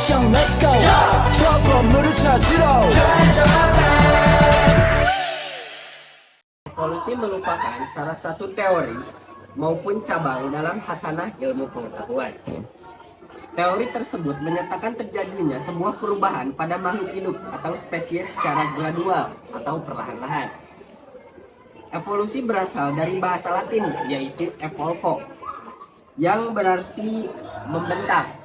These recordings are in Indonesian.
action, let's go. 저 건물을 찾으러. Evolusi merupakan salah satu teori maupun cabang dalam khasanah ilmu pengetahuan. Teori tersebut menyatakan terjadinya sebuah perubahan pada makhluk hidup atau spesies secara gradual atau perlahan-lahan. Evolusi berasal dari bahasa Latin yaitu evolvo, yang berarti membentak.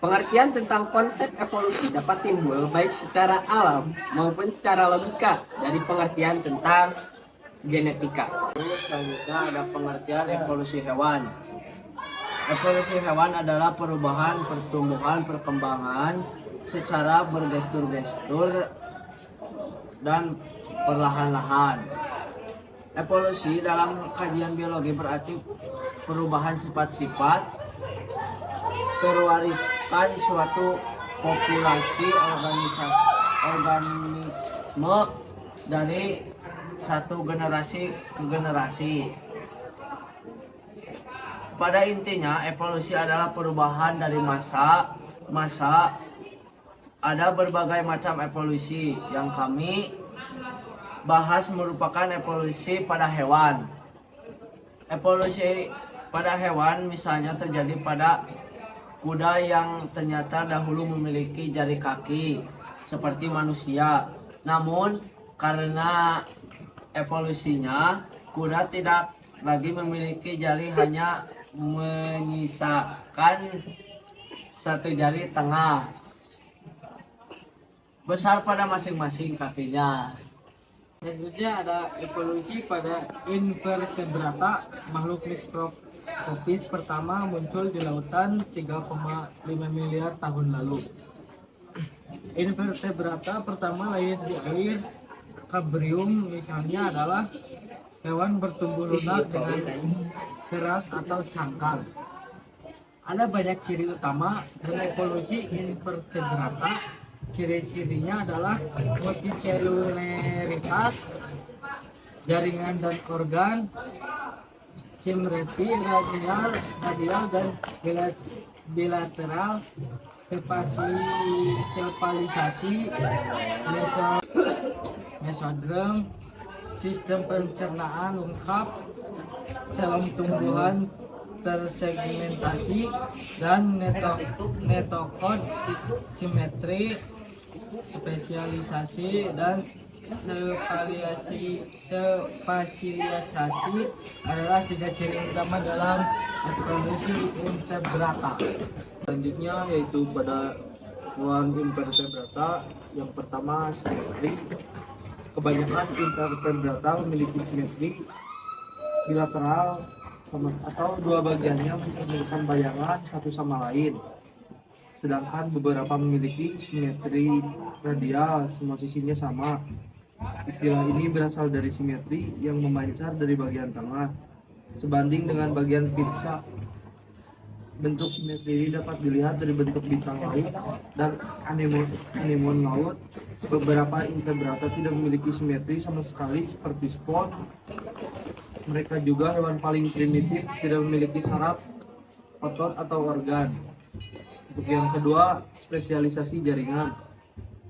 Pengertian tentang konsep evolusi dapat timbul baik secara alam maupun secara logika dari pengertian tentang genetika. Selanjutnya ada pengertian evolusi hewan. Evolusi hewan adalah perubahan pertumbuhan perkembangan secara bergestur-gestur dan perlahan-lahan. Evolusi dalam kajian biologi berarti perubahan sifat-sifat terwariskan suatu populasi organisme dari satu generasi ke generasi. Pada intinya, evolusi adalah perubahan dari masa. Ada berbagai macam evolusi yang kami bahas merupakan evolusi pada hewan. Evolusi pada hewan misalnya terjadi pada kuda yang ternyata dahulu memiliki jari kaki seperti manusia. Namun karena evolusinya kuda tidak lagi memiliki jari, hanya menyisakan satu jari tengah besar pada masing-masing kakinya. Selanjutnya ada evolusi pada invertebrata. Makhluk mikroskopis pertama muncul di lautan 3,5 miliar tahun lalu. Invertebrata pertama lahir di air. Kambrium misalnya adalah hewan bertumbuh lunak dengan keras atau cangkang. Ada banyak ciri utama dan evolusi invertebrata. Ciri-cirinya adalah multiselularitas, jaringan dan organ, simetri radial dan bilateral, spasialisasi, mesodrem, sistem pencernaan lengkap, selom tumbuhan tersegmentasi, dan netokod, simetri, spesialisasi, dan spasialisasi adalah tiga ciri utama dalam evolusi invertebrata. Selanjutnya yaitu pada hewan invertebrata, yang pertama simetri. Kebanyakan invertebrata memiliki simetri bilateral atau dua bagiannya memiliki bayangan satu sama lain. Sedangkan beberapa memiliki simetri radial, semua sisinya sama. Istilah ini berasal dari simetri yang memancar dari bagian tengah, sebanding dengan bagian pizza. Bentuk simetri ini dapat dilihat dari bentuk bintang laut dan anemon laut. Beberapa invertebrata tidak memiliki simetri sama sekali seperti spot. Mereka juga hewan paling primitif, tidak memiliki saraf, otot atau organ. Untuk yang kedua, spesialisasi jaringan.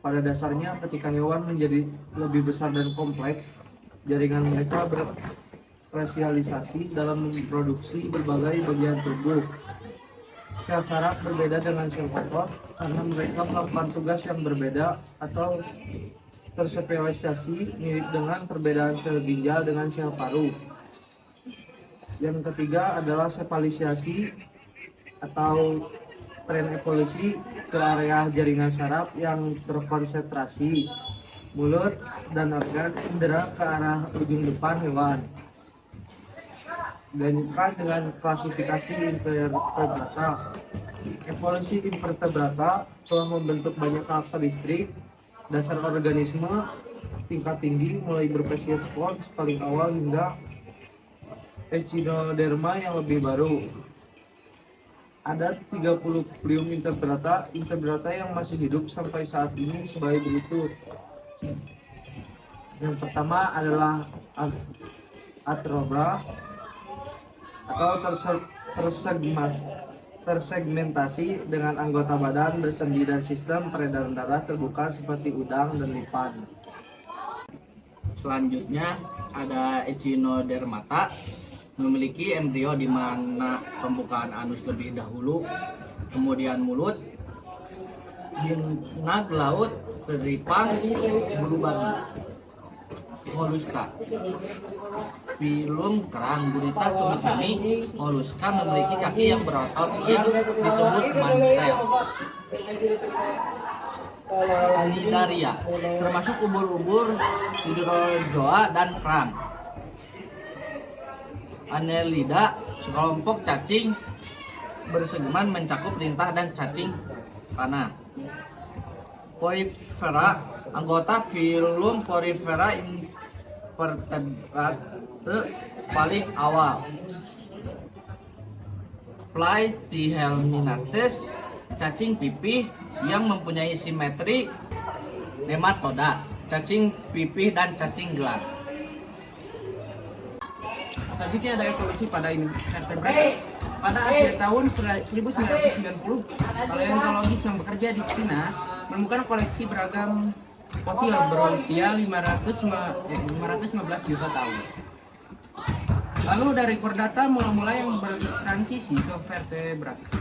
Pada dasarnya ketika hewan menjadi lebih besar dan kompleks, jaringan mereka berspesialisasi dalam memproduksi berbagai bagian tubuh. Sel saraf berbeda dengan sel otot karena mereka melakukan tugas yang berbeda atau terspesialisasi, mirip dengan perbedaan sel ginjal dengan sel paru. Yang ketiga adalah spesialisasi atau tren evolusi ke area jaringan saraf yang terkonsentrasi, mulut dan organ indera ke arah ujung depan hewan. Dilanjutkan dengan klasifikasi invertebrata. Evolusi invertebrata telah membentuk banyak karakteristik dasar organisme tingkat tinggi, mulai berspesies spores paling awal hingga echinoderma yang lebih baru. Ada 30 prium invertebrata yang masih hidup sampai saat ini sebagai berikut. Yang pertama adalah Atrobra atau tersegmentasi tersegmentasi dengan anggota badan bersendi dan sistem peredaran darah terbuka seperti udang dan lipan. Selanjutnya ada Echinodermata, memiliki embrio di mana pembukaan anus lebih dahulu, kemudian mulut, binak laut, teripang, bulu babi. Moluska, filum kerang gurita cumi-cumi. Moluska memiliki kaki yang berotot yang disebut mantel. Cnidaria, termasuk ubur-ubur, hidrozoa dan kerang. Annelida, sekelompok cacing bersegeman mencakup lintah dan cacing tanah. Porifera, anggota filum Porifera invertebrate paling awal. Platyhelminthes, cacing pipih yang mempunyai simetri nematoda, cacing pipih dan cacing gelar. Selanjutnya ada evolusi pada invertebrata. Pada akhir tahun 1990, paleontologis yang bekerja di Cina menemukan koleksi beragam fosil berusia 515 juta tahun. Lalu dari chordata mula-mula yang bertransisi ke vertebrata.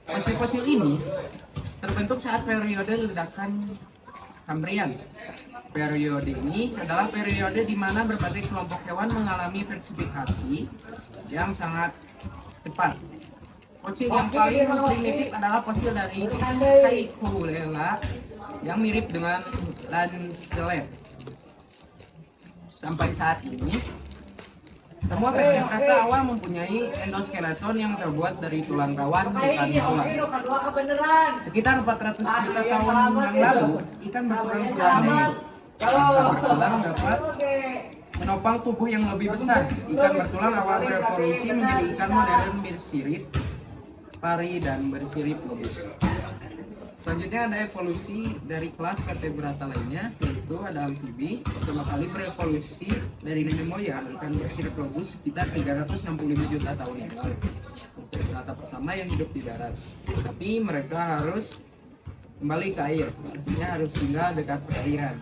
Fosil-fosil ini terbentuk saat periode ledakan Kambrian. Periode ini adalah periode di mana berbagai kelompok hewan mengalami diversifikasi yang sangat cepat. Fosil yang paling primitif adalah fosil dari Haiculela yang mirip dengan Lancelet. Sampai saat ini, semua vertebrata awal mempunyai endoskeleton yang terbuat dari tulang rawan bukan tulang. Sekitar 400 juta tahun yang lalu, ikan bertulang pertama muncul. Ikan bertulang dapat menopang tubuh yang lebih besar. Ikan bertulang awal berevolusi menjadi ikan modern bersirip pari dan bersirip lobus. Selanjutnya ada evolusi dari kelas vertebrata lainnya, yaitu ada amfibi. Pertama kali berevolusi dari nenek moyang ikan bersirip lobus sekitar 365 juta tahun yang lalu. Vertebrata pertama yang hidup di darat, tapi mereka harus kembali ke air, artinya harus tinggal dekat perairan.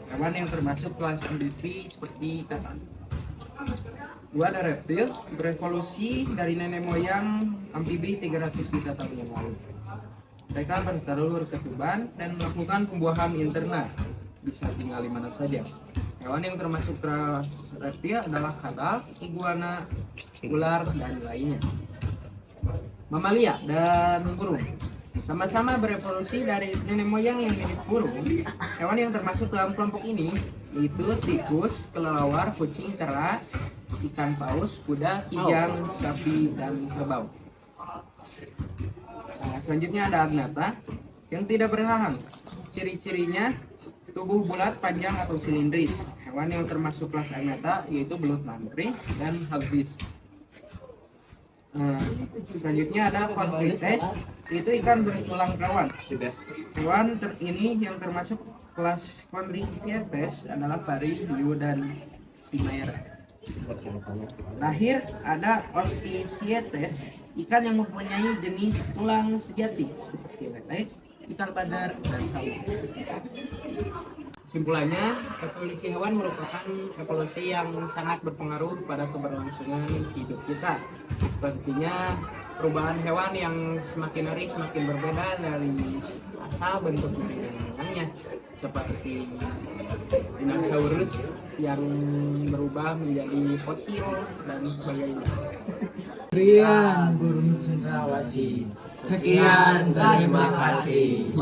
Hewan yang termasuk kelas amfibi seperti katan. Dua, ada reptil, berevolusi dari nenek moyang amfibi 300 juta tahun yang lalu. Mereka bertelur ke tuban dan melakukan pembuahan internal, bisa tinggal di mana saja. Hewan yang termasuk kelas reptil adalah kadal, iguana, ular, dan lainnya. Mamalia dan burung sama-sama berevolusi dari nenek moyang yang mirip burung. Hewan yang termasuk dalam kelompok ini yaitu tikus, kelelawar, kucing, kera, ikan paus, kuda, kijang, sapi, dan kerbau. Nah, selanjutnya ada agnatha yang tidak berhahang. Ciri-cirinya tubuh bulat, panjang atau silindris. Hewan yang termasuk kelas agnatha yaitu belut mandarin dan hagfish. Selanjutnya ada Conchlites, itu ikan bertulang rawan. Hewan ini yang termasuk kelas Conchlites adalah pari, hiu, dan chimera. Terakhir ada Osteichthyes, ikan yang mempunyai jenis tulang sejati seperti lele, ikan badar, dan sawi. Kesimpulannya, evolusi hewan merupakan evolusi yang sangat berpengaruh pada keberlangsungan hidup kita. Sepertinya perubahan hewan yang semakin hari semakin berbeda dari asal bentuk dari nenek-neneknya, seperti dinosaurus yang berubah menjadi fosil dan sebagainya. Rian Burung Cendrawasih. Sekian, terima kasih.